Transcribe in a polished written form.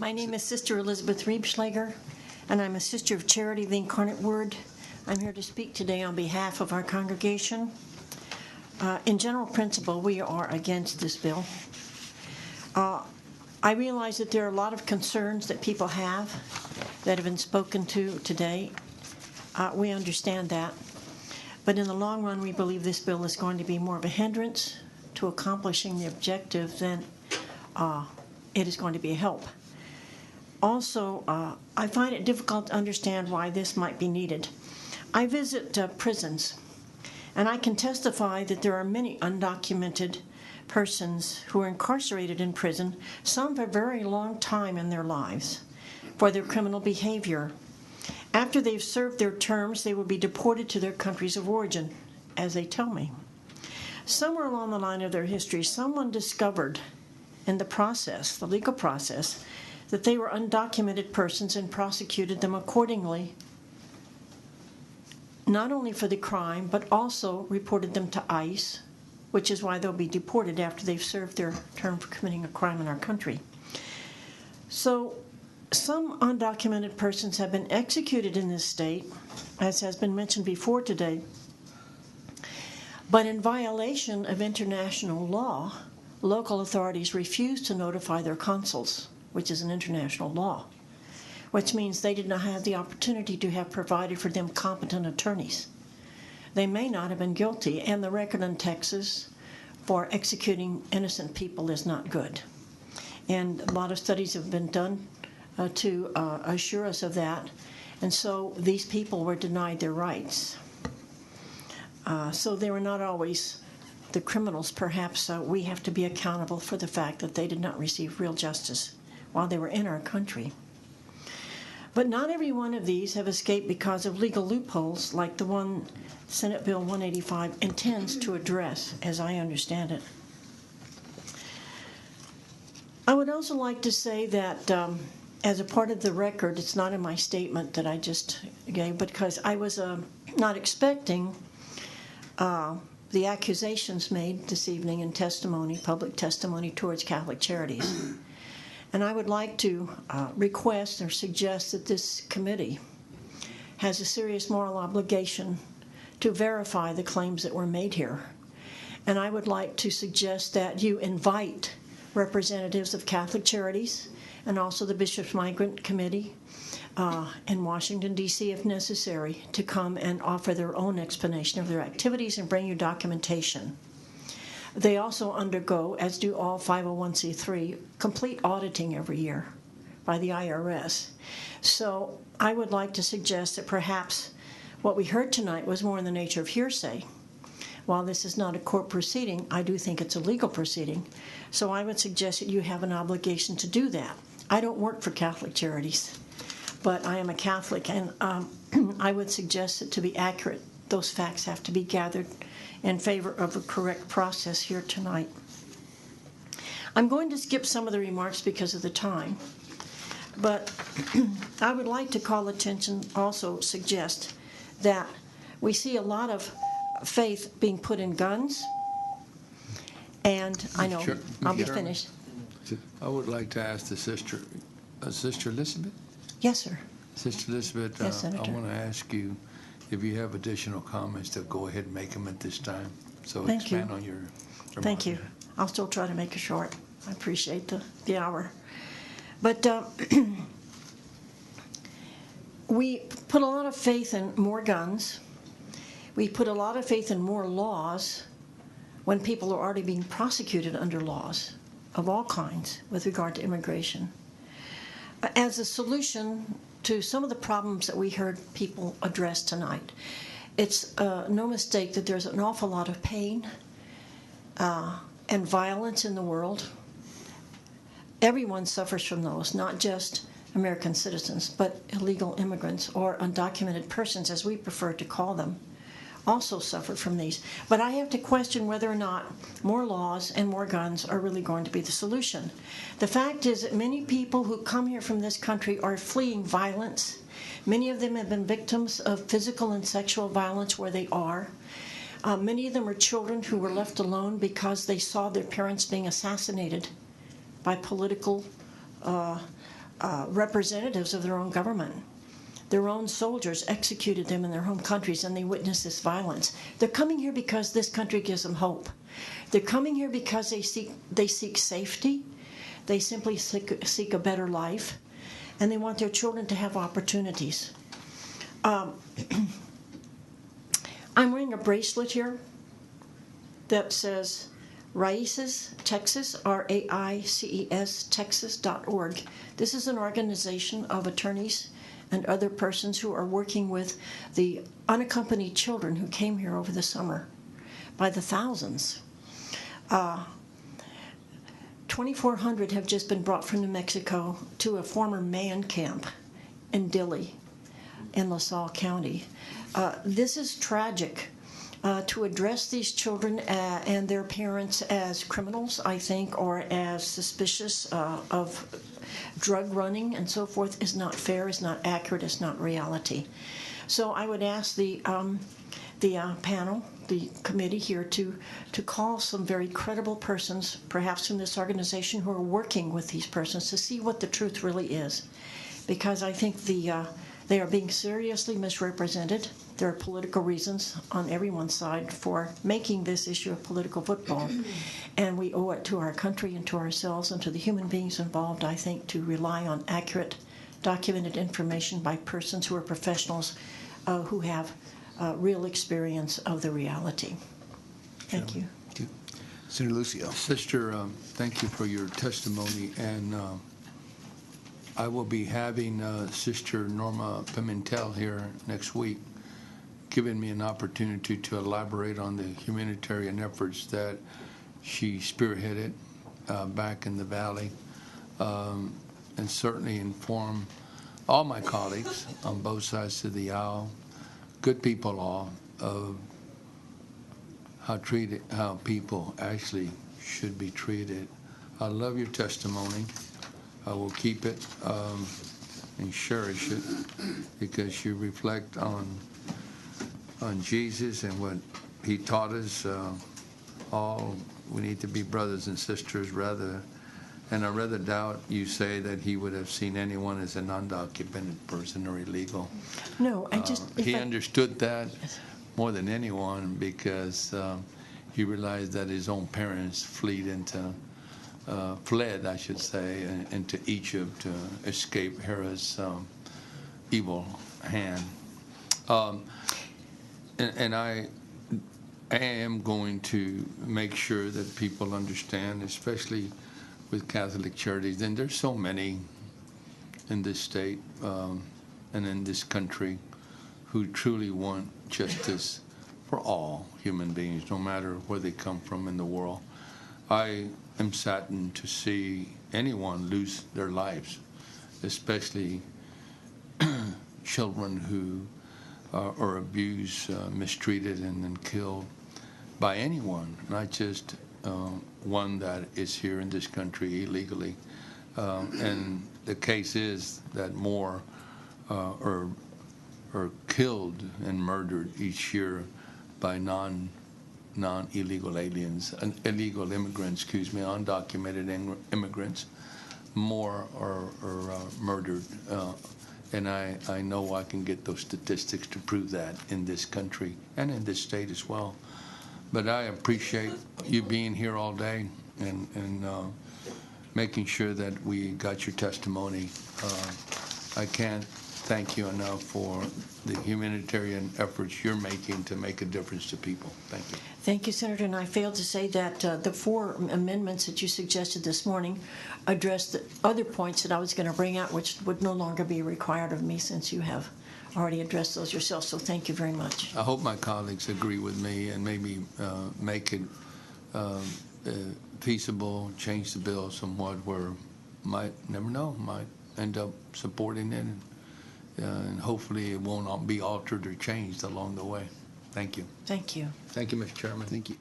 My name is Sister Elizabeth Riebschlaeger, and I'm a Sister of Charity of the Incarnate Word. I'm here to speak today on behalf of our congregation. In general principle, we are against this bill. I realize that there are a lot of concerns that people have that have been spoken to today. We understand that. But in the long run, we believe this bill is going to be more of a hindrance to accomplishing the objective than it is going to be a help. Also, I find it difficult to understand why this might be needed. I visit prisons, and I can testify that there are many undocumented persons who are incarcerated in prison, some for a very long time in their lives, for their criminal behavior. After they've served their terms, they will be deported to their countries of origin, as they tell me. Somewhere along the line of their history, someone discovered in the process, the legal process, that they were undocumented persons and prosecuted them accordingly, not only for the crime, but also reported them to ICE, which is why they'll be deported after they've served their term for committing a crime in our country. So some undocumented persons have been executed in this state, as has been mentioned before today, but in violation of international law, local authorities refuse to notify their consuls, which is an international law, which means they did not have the opportunity to have provided for them competent attorneys. They may not have been guilty, and the record in Texas for executing innocent people is not good. And a lot of studies have been done to assure us of that, and so these people were denied their rights. So they were not always the criminals. Perhaps we have to be accountable for the fact that they did not receive real justice while they were in our country. But not every one of these have escaped because of legal loopholes like the one Senate Bill 185 intends to address, as I understand it. I would also like to say that as a part of the record, it's not in my statement that I just gave, because I was not expecting the accusations made this evening in testimony, public testimony towards Catholic Charities. And I would like to request or suggest that this committee has a serious moral obligation to verify the claims that were made here. And I would like to suggest that you invite representatives of Catholic Charities and also the Bishop's Migrant Committee in Washington, D.C., if necessary, to come and offer their own explanation of their activities and bring you documentation. They also undergo, as do all 501c3, complete auditing every year by the IRS. So I would like to suggest that perhaps what we heard tonight was more in the nature of hearsay. While this is not a court proceeding, I do think it's a legal proceeding. So I would suggest that you have an obligation to do that. I don't work for Catholic Charities, but I am a Catholic, and I would suggest that to be accurate, those facts have to be gathered in favor of a correct process here tonight. I'm going to skip some of the remarks because of the time, but I would like to call attention, also suggest that we see a lot of faith being put in guns, and I know, Sure. I'll be Sure. finished. I would like to ask the Sister Elizabeth? Yes, sir. Sister Elizabeth, Yes, Senator. I want to ask you if you have additional comments to go ahead and make them at this time. So Thank expand you. on your remarks. Thank you. I'll still try to make it short. I appreciate the hour. But we put a lot of faith in more guns. We put a lot of faith in more laws when people are already being prosecuted under laws of all kinds with regard to immigration. As a solution to some of the problems that we heard people address tonight, it's no mistake that there's an awful lot of pain and violence in the world. Everyone suffers from those, not just American citizens, but illegal immigrants or undocumented persons, as we prefer to call them, also suffer from these. But I have to question whether or not more laws and more guns are really going to be the solution. The fact is that many people who come here from this country are fleeing violence. Many of them have been victims of physical and sexual violence where they are. Many of them are children who were left alone because they saw their parents being assassinated by political representatives of their own government. Their own soldiers executed them in their home countries, and they witnessed this violence. They're coming here because this country gives them hope. They're coming here because they seek safety. They simply seek a better life, and they want their children to have opportunities. I'm wearing a bracelet here that says RAICES, Texas, RAICES, Texas.org. This is an organization of attorneys and other persons who are working with the unaccompanied children who came here over the summer by the thousands. 2,400 have just been brought from New Mexico to a former man camp in Dilley in LaSalle County. This is tragic. To address these children and their parents as criminals, I think, or as suspicious of drug running and so forth is not fair, is not accurate, is not reality. So I would ask the panel, the committee here, to call some very credible persons, perhaps from this organization, who are working with these persons to see what the truth really is. Because I think they are being seriously misrepresented. There are political reasons on everyone's side for making this issue a political football. And we owe it to our country and to ourselves and to the human beings involved, I think, to rely on accurate, documented information by persons who are professionals who have real experience of the reality. Thank you. Thank you. Senator Lucio. Sister, thank you for your testimony, and I will be having Sister Norma Pimentel here next week, giving me an opportunity to elaborate on the humanitarian efforts that she spearheaded back in the Valley, and certainly inform all my colleagues on both sides of the aisle, good people all, of how people actually should be treated. I love your testimony. I will keep it and cherish it because you reflect on Jesus and what he taught us. All we need to be brothers and sisters, and I rather doubt you say that he would have seen anyone as an undocumented person or illegal. No, he understood that more than anyone because he realized that his own parents fled, I should say, into Egypt to escape Herod's evil hand. And I am going to make sure that people understand, especially with Catholic charities, and there's so many in this state and in this country who truly want justice for all human beings, no matter where they come from in the world. I am saddened to see anyone lose their lives, especially children who are abused, mistreated, and then killed by anyone, not just one that is here in this country illegally. And the case is that more are killed and murdered each year by non-illegal aliens, illegal immigrants, undocumented immigrants. More are murdered. And I know I can get those statistics to prove that in this country and in this state as well. But I appreciate you being here all day and making sure that we got your testimony. I can't thank you enough for the humanitarian efforts you're making to make a difference to people. Thank you. Thank you, Senator. And I failed to say that the 4 amendments that you suggested this morning addressed the other points that I was going to bring out, which would no longer be required of me since you have already addressed those yourself. So thank you very much. I hope my colleagues agree with me and maybe make it feasible, change the bill somewhat where might end up supporting it. And hopefully it won't be altered or changed along the way. Thank you. Thank you. Thank you, Mr. Chairman. Thank you.